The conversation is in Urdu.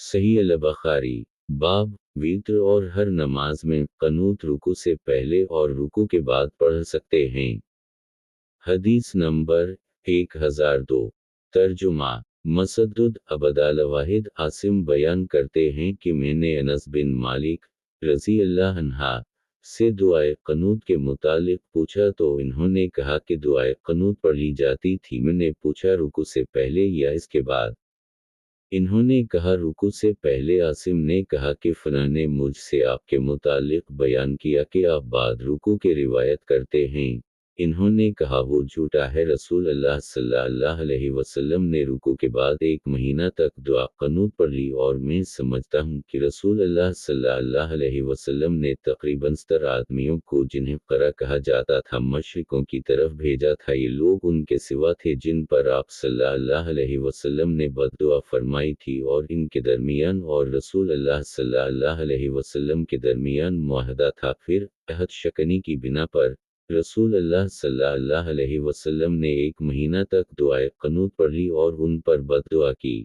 صحیح البخاری باب ویتر اور ہر نماز میں قنوت رکوع سے پہلے اور رکوع کے بعد پڑھ سکتے ہیں۔ حدیث نمبر 1002 ترجمہ مسدد عبداللہ واحد عاصم بیان کرتے ہیں کہ میں نے انس بن مالک رضی اللہ عنہ سے دعائے قنوت کے متعلق پوچھا تو انہوں نے کہا کہ دعائے قنوت پڑھی جاتی تھی۔ میں نے پوچھا رکوع سے پہلے یا اس کے بعد؟ انہوں نے کہا رکوع سے پہلے۔ عاصم نے کہا کہ فلاں نے مجھ سے آپ کے متعلق بیان کیا کہ آپ بعد رکوع کے روایت کرتے ہیں۔ انہوں نے کہا وہ جھوٹا ہے۔ رسول اللہ صلی اللہ علیہ وسلم نے رکوع کے بعد 1 مہینہ تک دعا قنوت پڑھی، اور میں سمجھتا ہوں کہ رسول اللہ صلی اللہ علیہ وسلم نے تقریباً 70 آدمیوں کو جنہیں قرہ کہا جاتا تھا مشرقوں کی طرف بھیجا تھا۔ یہ لوگ ان کے سوا تھے جن پر آپ صلی اللہ علیہ وسلم نے بد دعا فرمائی تھی، اور ان کے درمیان اور رسول اللہ صلی اللہ علیہ وسلم کے درمیان معاہدہ تھا۔ پھر عہد شکنی کی بنا پر رسول اللہ صلی اللہ علیہ وسلم نے 1 مہینہ تک دعائے قنوت پڑھی اور ان پر بد دعا کی۔